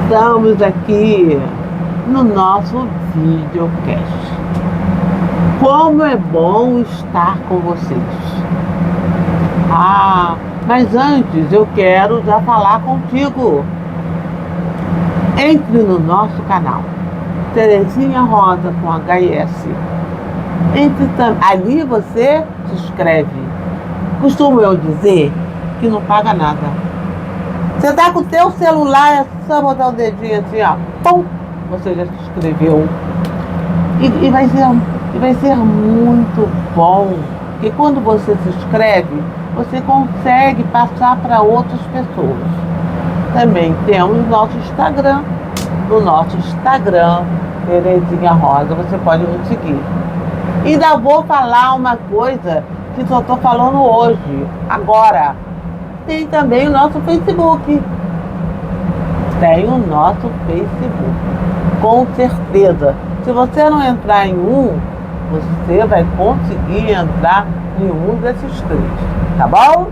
Estamos aqui no nosso videocast. Como é bom estar com vocês. Mas antes eu quero já falar contigo. Entre no nosso canal, Terezinha Rosa com HS. Ali você se inscreve. Costumo eu dizer que não paga nada. Você tá com o teu celular, é só botar o dedinho assim, ó. Pum! Você já se inscreveu. E vai ser muito bom. Porque quando você se inscreve, você consegue passar para outras pessoas. Também temos nosso Instagram. No nosso Instagram, Terezinha Rosa, você pode nos seguir. E ainda vou falar uma coisa que só estou falando hoje, agora. Tem também o nosso Facebook. Tem o nosso Facebook. Com certeza. Se você não entrar em um, você vai conseguir entrar em um desses três. Tá bom?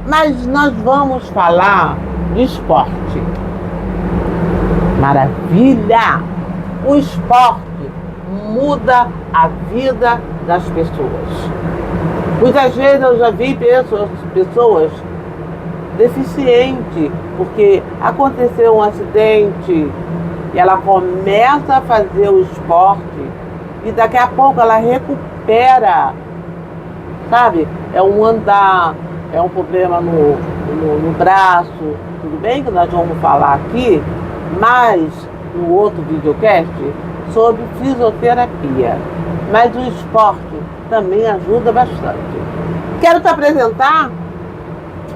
Mas nós vamos falar de esporte. Maravilha! O esporte muda a vida das pessoas. Muitas vezes eu já vi pessoas deficientes, porque aconteceu um acidente e ela começa a fazer o esporte e daqui a pouco ela recupera, sabe? É um andar, é um problema no braço, tudo bem que nós vamos falar aqui, mas no outro videocast sobre fisioterapia. Mas o esporte também ajuda bastante. Quero te apresentar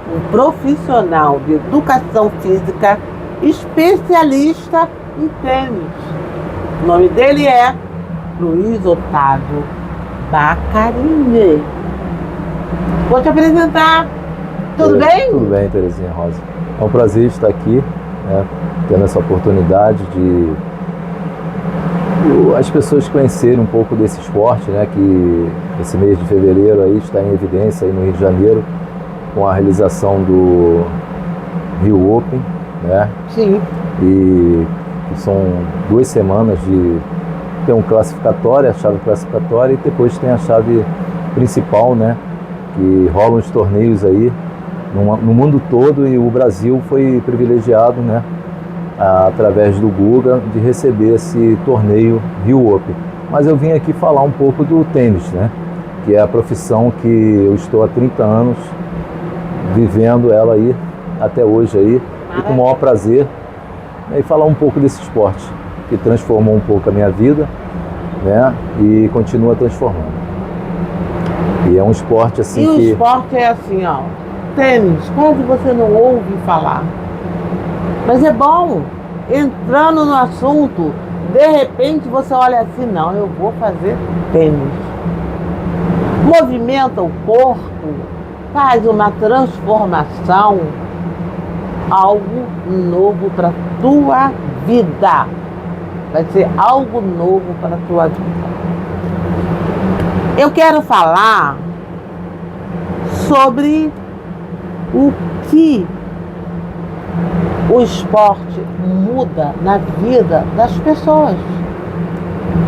um profissional de educação física especialista em tênis. O nome dele é Luiz Otávio Bacarini. Vou te apresentar. Tudo bem? Tudo bem, Terezinha Rosa. É um prazer estar aqui, né, tendo essa oportunidade de as pessoas conhecerem um pouco desse esporte, né, que esse mês de fevereiro aí está em evidência aí no Rio de Janeiro, com a realização do Rio Open, né? Sim. E são 2 semanas de ter um classificatório, a chave classificatória, e depois tem a chave principal, né? Que rolam os torneios aí no mundo todo, e o Brasil foi privilegiado, né? Através do Guga, de receber esse torneio Rio Open. Mas eu vim aqui falar um pouco do tênis, né? Que é a profissão que eu estou há 30 anos vivendo ela aí, até hoje aí, e com o maior prazer, né, e falar um pouco desse esporte, que transformou um pouco a minha vida, né, e continua transformando. E é um esporte assim que... E o esporte é assim, ó, tênis, quase você não ouve falar. Mas é bom, entrando no assunto, de repente você olha assim, não, eu vou fazer tênis. Movimenta o corpo, faz uma transformação, algo novo para a tua vida. Vai ser algo novo para a tua vida. Eu quero falar sobre o que o esporte muda na vida das pessoas.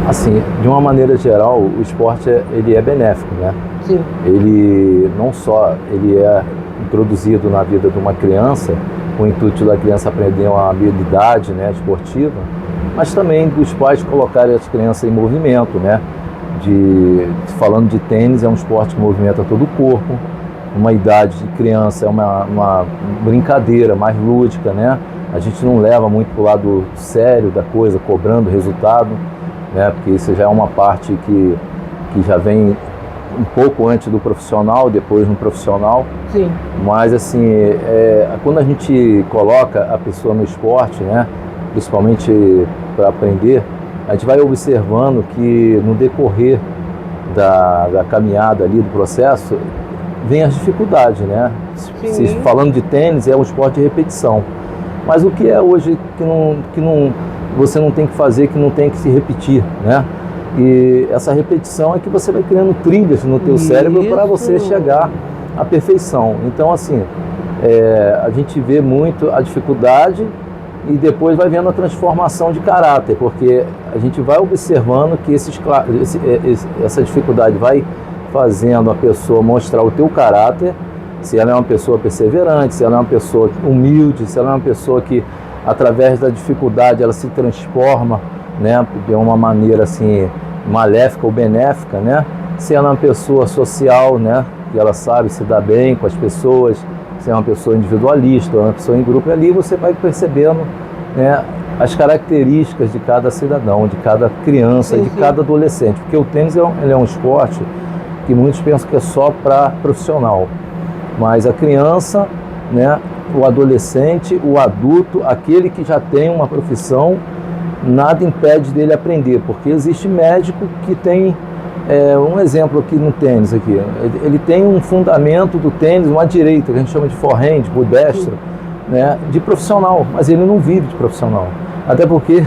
Assim, de uma maneira geral, o esporte ele é benéfico, né? Sim. Ele não só ele é introduzido na vida de uma criança, com o intuito da criança aprender uma habilidade, né, esportiva, mas também dos pais colocarem as crianças em movimento, né? Falando de tênis, é um esporte que movimenta todo o corpo. Uma idade de criança é uma brincadeira mais lúdica, né? A gente não leva muito para o lado sério da coisa, cobrando resultado, né? Porque isso já é uma parte que já vem um pouco antes do profissional, depois no profissional. Sim. Mas assim, quando a gente coloca a pessoa no esporte, né, principalmente para aprender, a gente vai observando que no decorrer da caminhada ali, do processo, vem as dificuldades, né? Falando de tênis, é um esporte de repetição. Mas o que é hoje que você não tem que fazer, que não tem que se repetir, né? E essa repetição é que você vai criando trilhas no teu cérebro para você chegar à perfeição. Então, assim, a gente vê muito a dificuldade e depois vai vendo a transformação de caráter, porque a gente vai observando que essa dificuldade vai fazendo a pessoa mostrar o teu caráter, se ela é uma pessoa perseverante, se ela é uma pessoa humilde, se ela é uma pessoa que, através da dificuldade, ela se transforma, né, de uma maneira assim, maléfica ou benéfica, né? Se ela é uma pessoa social, né, que ela sabe se dar bem com as pessoas, se é uma pessoa individualista ou uma pessoa em grupo, ali você vai percebendo, né, as características de cada cidadão, de cada criança, de cada adolescente, porque o tênis ele é um esporte que muitos pensam que é só para profissional, mas a criança, né, o adolescente, o adulto, aquele que já tem uma profissão, nada impede dele aprender, porque existe médico que tem, um exemplo aqui no tênis, aqui, ele tem um fundamento do tênis, uma direita, que a gente chama de forehand, o destro, né, de profissional, mas ele não vive de profissional, até porque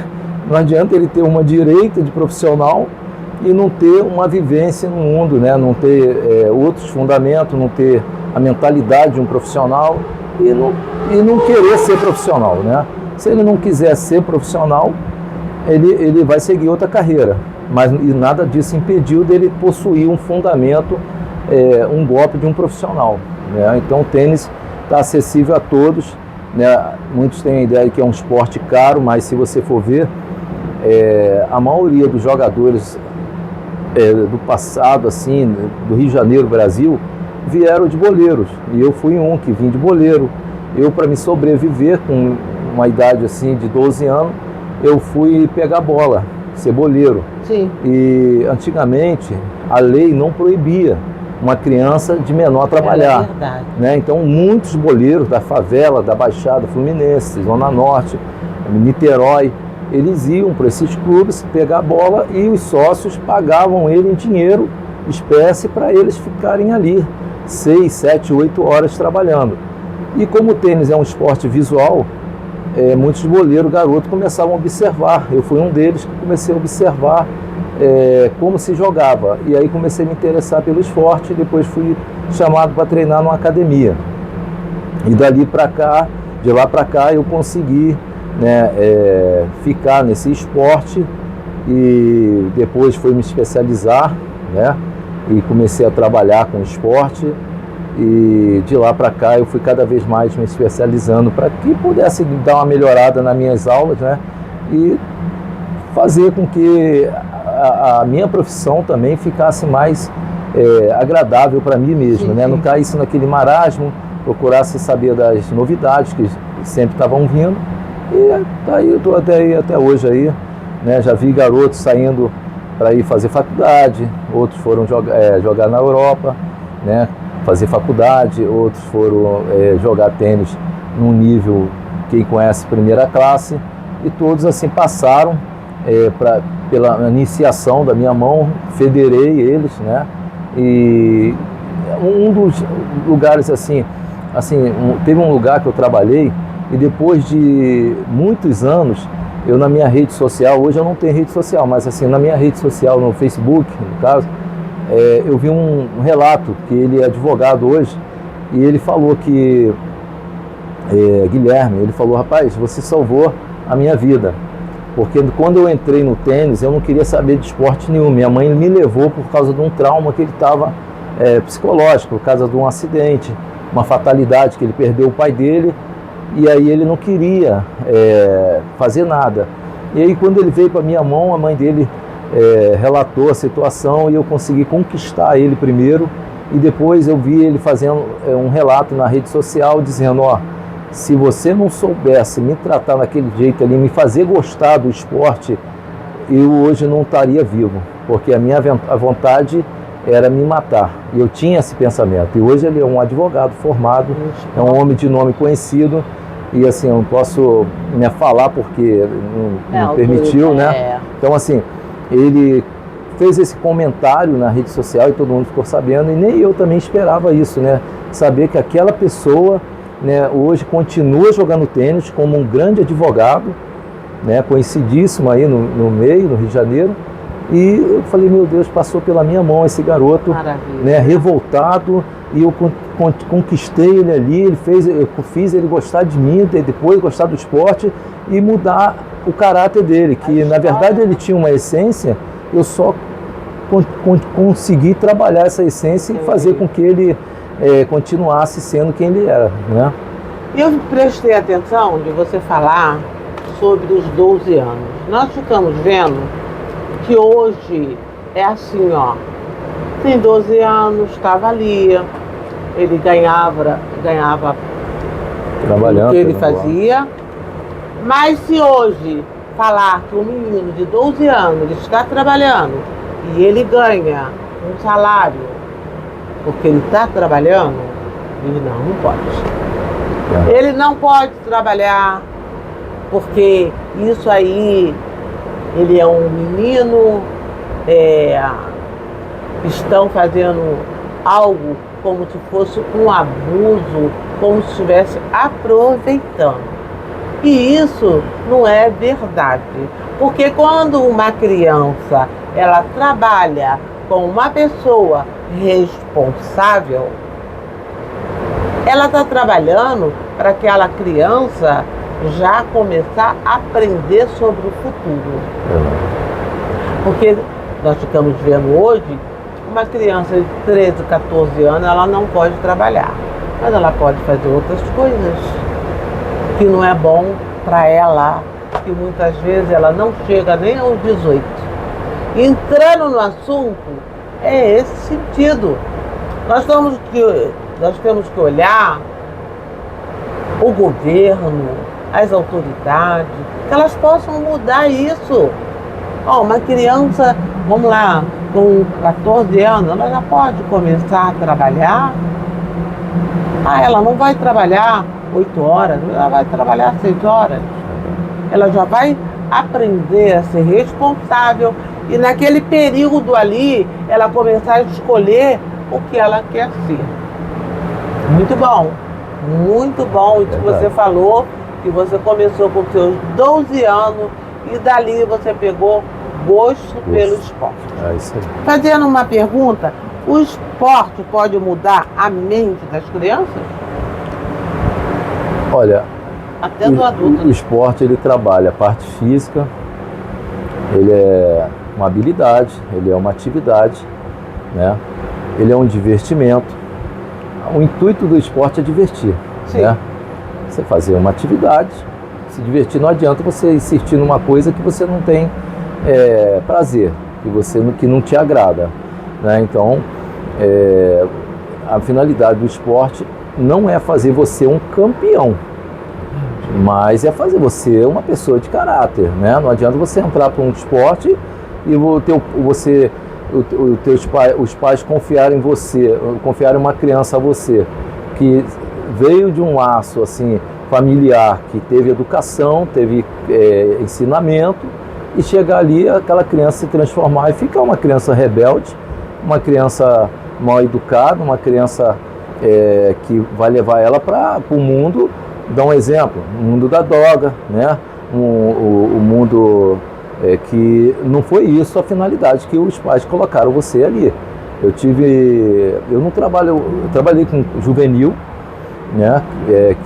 não adianta ele ter uma direita de profissional e não ter uma vivência no mundo, né, não ter outros fundamentos, não ter a mentalidade de um profissional e não querer ser profissional, né? Se ele não quiser ser profissional, ele vai seguir outra carreira, mas e nada disso impediu dele possuir um fundamento, um golpe de um profissional, né? Então o tênis está acessível a todos, né? Muitos têm a ideia de que é um esporte caro, mas se você for ver, a maioria dos jogadores do passado, assim, do Rio de Janeiro, Brasil, vieram de boleiros, e eu fui um que vim de boleiro. Eu, para me sobreviver com uma idade assim de 12 anos, eu fui pegar bola, ser boleiro. Sim. E antigamente a lei não proibia uma criança de menor trabalhar, verdade, né? Então muitos boleiros da favela, da Baixada Fluminense, Zona Norte, Niterói, eles iam para esses clubes pegar a bola e os sócios pagavam ele em dinheiro, espécie, para eles ficarem ali 6, 7, 8 horas trabalhando. E como o tênis é um esporte visual, muitos boleiros, garotos, começavam a observar. Eu fui um deles que comecei a observar como se jogava. E aí comecei a me interessar pelo esporte, e depois fui chamado para treinar numa academia. E dali para cá, de lá para cá, eu consegui, né, ficar nesse esporte, e depois fui me especializar, né, e comecei a trabalhar com esporte, e de lá para cá eu fui cada vez mais me especializando para que pudesse dar uma melhorada nas minhas aulas, né, e fazer com que a minha profissão também ficasse mais agradável para mim mesmo, sim, né, não caísse naquele marasmo, procurasse saber das novidades que sempre estavam vindo, e daí eu estou até hoje aí, né, já vi garotos saindo para ir fazer faculdade, outros foram jogar na Europa, né, fazer faculdade, outros foram jogar tênis num nível, quem conhece, primeira classe, e todos assim passaram pela iniciação da minha mão, federei eles, né, e um dos lugares assim, teve um lugar que eu trabalhei, e depois de muitos anos, eu na minha rede social, hoje eu não tenho rede social, mas assim, na minha rede social, no Facebook, no caso, eu vi um relato, que ele é advogado hoje, e ele falou que, Guilherme, ele falou, rapaz, você salvou a minha vida, porque quando eu entrei no tênis, eu não queria saber de esporte nenhum, minha mãe me levou por causa de um trauma que ele estava psicológico, por causa de um acidente, uma fatalidade, que ele perdeu o pai dele, e aí ele não queria fazer nada. E aí quando ele veio para minha mão, a mãe dele relatou a situação, e eu consegui conquistar ele primeiro, e depois eu vi ele fazendo um relato na rede social, dizendo, ó, se você não soubesse me tratar daquele jeito ali, me fazer gostar do esporte, eu hoje não estaria vivo, porque a vontade era me matar, e eu tinha esse pensamento. E hoje ele é um advogado formado, é um homem de nome conhecido, e assim, eu não posso me falar porque não permitiu, né? Então assim, ele fez esse comentário na rede social e todo mundo ficou sabendo, e nem eu também esperava isso, né? Saber que aquela pessoa, né, hoje continua jogando tênis como um grande advogado, né, conhecidíssimo aí no meio, no Rio de Janeiro. E eu falei, meu Deus, passou pela minha mão esse garoto, né, revoltado, e eu conquistei ele ali, eu fiz ele gostar de mim, depois gostar do esporte e mudar o caráter dele, que na verdade ele tinha uma essência, eu só consegui trabalhar essa essência e fazer com que ele continuasse sendo quem ele era, né? Eu prestei atenção de você falar sobre os 12 anos. Nós ficamos vendo que hoje é assim, ó, tem 12 anos, estava ali, ele ganhava trabalhando, o que ele fazia, mas se hoje falar que um menino de 12 anos ele está trabalhando e ele ganha um salário porque ele está trabalhando, ele não pode. Ele não pode trabalhar porque isso aí, ele é um menino, estão fazendo algo como se fosse um abuso, como se estivesse aproveitando. E isso não é verdade, porque quando uma criança ela trabalha com uma pessoa responsável, ela está trabalhando para aquela criança já começar a aprender sobre o futuro. Porque nós ficamos vendo hoje, uma criança de 13, 14 anos, ela não pode trabalhar, mas ela pode fazer outras coisas que não é bom para ela, que muitas vezes ela não chega nem aos 18. Entrando no assunto, é esse sentido. Nós temos que olhar o governo, as autoridades, que elas possam mudar isso. Uma criança, vamos lá, com 14 anos, ela já pode começar a trabalhar. Ela não vai trabalhar 8 horas, ela vai trabalhar 6 horas. Ela já vai aprender a ser responsável e naquele período ali, ela começar a escolher o que ela quer ser. Muito bom o que você falou, que você começou com seus 12 anos e dali você pegou gosto pelo esporte. É isso aí. Fazendo uma pergunta, o esporte pode mudar a mente das crianças? Olha, até do adulto. O esporte ele trabalha a parte física, ele é uma habilidade, ele é uma atividade, né? Ele é um divertimento. O intuito do esporte é divertir, né? Você fazer uma atividade, se divertir, não adianta você insistir numa coisa que você não tem prazer, que não te agrada, né? Então, a finalidade do esporte não é fazer você um campeão, mas é fazer você uma pessoa de caráter, né? Não adianta você entrar para um esporte e os pais confiarem em você, confiarem uma criança a você, que veio de um laço assim, familiar, que teve educação, teve ensinamento, e chegar ali, aquela criança se transformar e ficar uma criança rebelde, uma criança mal educada, uma criança que vai levar ela para o mundo. Dá um exemplo, o mundo da droga, né? O mundo que não foi isso a finalidade que os pais colocaram você ali. Eu trabalhei com juvenil, né?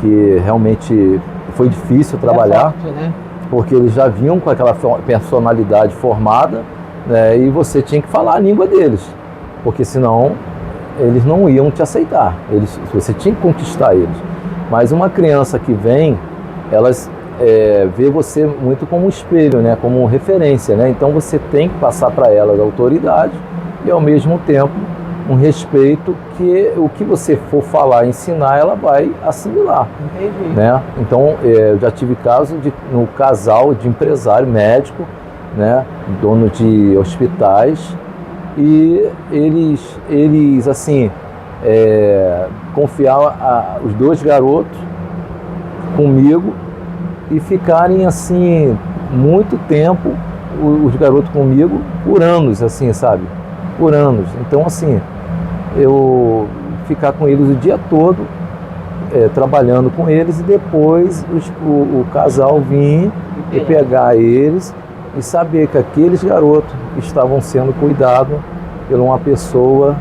Que realmente foi difícil trabalhar, forte, né? Porque eles já vinham com aquela personalidade formada, né? E você tinha que falar a língua deles, porque senão eles não iam te aceitar. Você tinha que conquistar eles. Mas uma criança que vem, elas vê você muito como um espelho, né? Como referência, né? Então você tem que passar para elas a autoridade e ao mesmo tempo um respeito, que o que você for falar, ensinar, ela vai assimilar. Entendi. Né? Então eu já tive caso no casal de empresário médico, né? Dono de hospitais, e eles assim confiavam os 2 garotos comigo e ficarem assim muito tempo, os garotos comigo, por anos, assim, sabe? Por anos. Então assim, eu ficar com eles o dia todo, trabalhando com eles, e depois o casal vir e pegar eles e saber que aqueles garotos estavam sendo cuidados por uma pessoa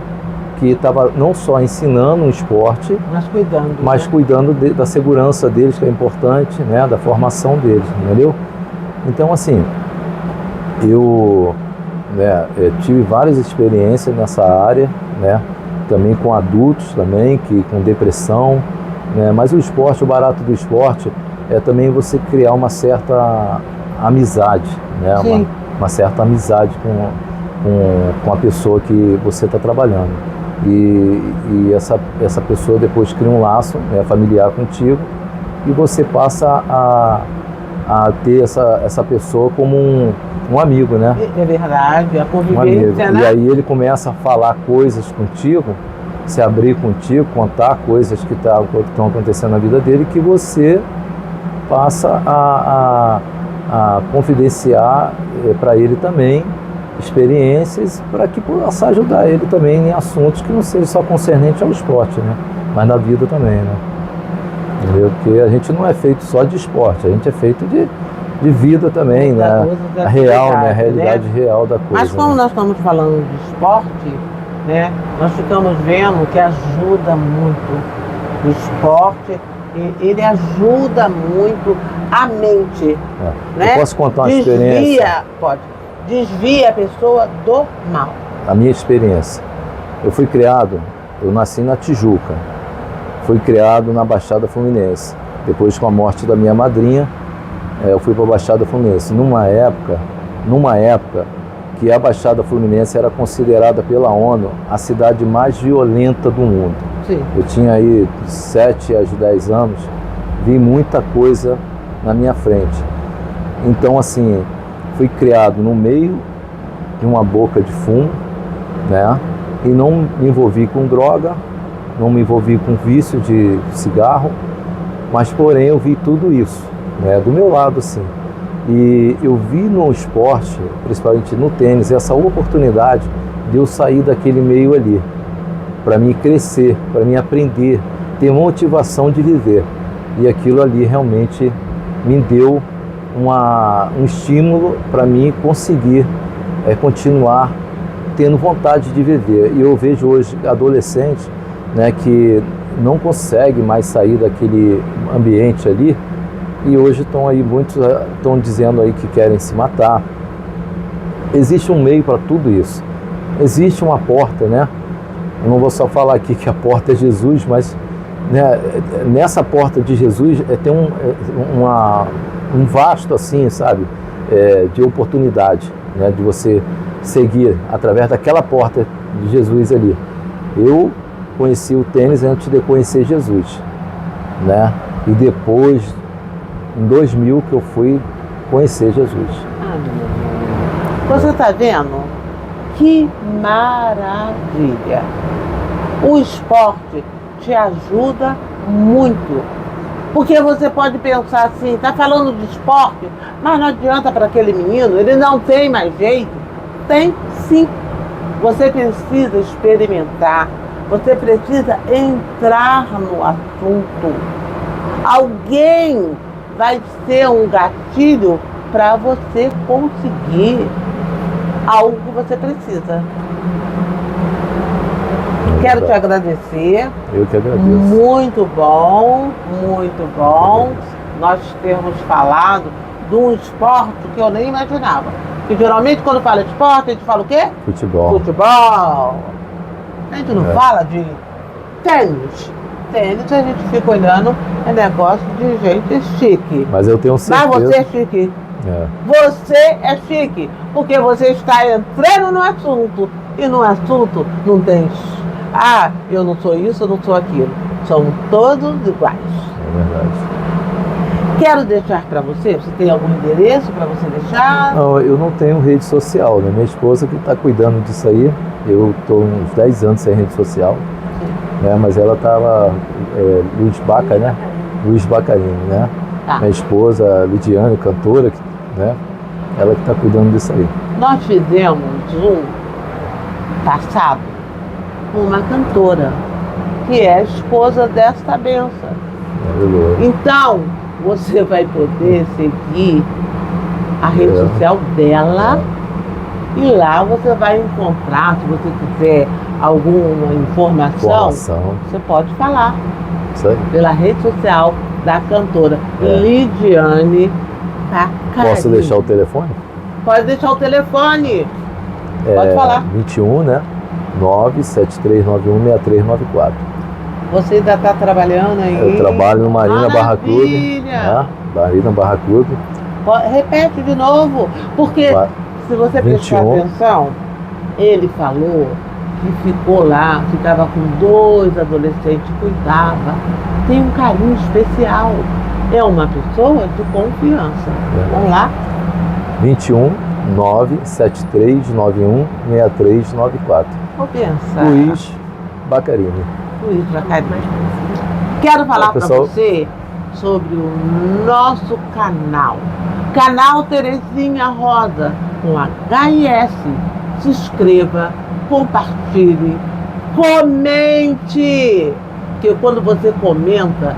que estava não só ensinando um esporte, mas né? cuidando da segurança deles, que é importante, né, da formação deles, entendeu? Então, assim, eu, né, tive várias experiências nessa área, né, também com adultos também, com depressão, né, mas o esporte, o barato do esporte é também você criar uma certa amizade, né, uma certa amizade com a pessoa que você está trabalhando. E essa pessoa depois cria um laço, né, familiar contigo, e você passa a ter essa pessoa como um amigo, né? É verdade, a convivência, né? E aí ele começa a falar coisas contigo, se abrir contigo, contar coisas que estão acontecendo na vida dele, que você passa a confidenciar para ele também experiências, para que possa ajudar ele também em assuntos que não sejam só concernentes ao esporte, né? Mas na vida também, né? Entendeu? Porque a gente não é feito só de esporte, a gente é feito de vida também, né? A real, né? A realidade real da coisa. Mas como nós estamos falando de esporte, né? Nós ficamos vendo que ajuda muito o esporte, ele ajuda muito a mente, né? Eu posso contar uma experiência? Desvia a pessoa do mal. A minha experiência. Eu nasci na Tijuca. Fui criado na Baixada Fluminense. Depois, com a morte da minha madrinha, eu fui para a Baixada Fluminense. Numa época que a Baixada Fluminense era considerada pela ONU a cidade mais violenta do mundo. Sim. Eu tinha aí 7 a 10 anos, vi muita coisa na minha frente. Então, assim, fui criado no meio de uma boca de fumo, né? E não me envolvi com droga, não me envolvi com vício de cigarro, mas porém eu vi tudo isso, né, do meu lado, assim. E eu vi no esporte, principalmente no tênis, essa oportunidade de eu sair daquele meio ali, para mim crescer, para mim aprender, ter motivação de viver. E aquilo ali realmente me deu um estímulo para mim conseguir continuar tendo vontade de viver. E eu vejo hoje adolescentes, né, que não conseguem mais sair daquele ambiente ali, e hoje estão aí, muitos estão dizendo aí que querem se matar. Existe um meio para tudo isso. Existe uma porta, né? Eu não vou só falar aqui que a porta é Jesus, mas, né, nessa porta de Jesus tem um vasto, assim, sabe, de oportunidade, né, de você seguir através daquela porta de Jesus ali. Eu conheci o tênis antes de conhecer Jesus, né? E depois, em 2000, que eu fui conhecer Jesus. Você está vendo? Que maravilha! O esporte te ajuda muito. Porque você pode pensar assim, tá falando de esporte, mas não adianta para aquele menino, ele não tem mais jeito. Tem sim. Você precisa experimentar, você precisa entrar no assunto. Alguém vai ser um gatilho para você conseguir algo que você precisa. Quero te agradecer. Eu que agradeço. Muito bom, muito bom. Nós termos falado de um esporte que eu nem imaginava. Porque geralmente quando fala de esporte, a gente fala o quê? Futebol. Futebol. A gente não fala de tênis. Tênis a gente fica olhando, é negócio de gente chique. Mas eu tenho certeza. Mas você é chique. Você é chique, porque você está entrando no assunto. E no assunto não tem, eu não sou isso, eu não sou aquilo. Somos todos iguais. É verdade. Quero deixar para você tem algum endereço para você deixar? Não, eu não tenho rede social, né? Minha esposa que está cuidando disso aí. Eu estou uns 10 anos sem rede social, né? Mas ela estava, Luiz Baca, né? Luiz Bacarini, né? Tá. Minha esposa, Lidiane, cantora, né? Ela que está cuidando disso aí. Nós fizemos passado com uma cantora, que é a esposa desta benção. Então, você vai poder seguir a rede social dela e lá você vai encontrar, se você quiser alguma informação, você pode falar. Isso aí. Pela rede social da cantora É. Lidiane Pacarini. Posso deixar o telefone? Pode deixar o telefone. Pode falar. 21, né? 973916394. Você ainda está trabalhando aí? Eu trabalho no Marina Barra Clube. Maravilha! Marina Barra Clube. Repete de novo, porque se você prestar 21. atenção, ele falou que ficou lá, ficava com 2 adolescentes, cuidava, tem um carinho especial. É uma pessoa de confiança. Vamos lá? 21 973916394. Vou pensar. Luiz Bacarini. Luiz Bacarini. Quero falar para você sobre o nosso canal. Canal Terezinha Rosa, com HIS. Se inscreva, compartilhe, comente. Porque quando você comenta,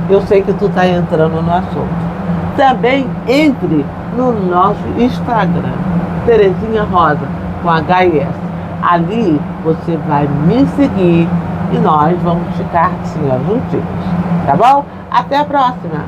eu sei que tu está entrando no assunto. Também entre no nosso Instagram, Terezinha Rosa, com HIS. Ali você vai me seguir e nós vamos ficar assim, ó, juntinhos. Tá bom? Até a próxima!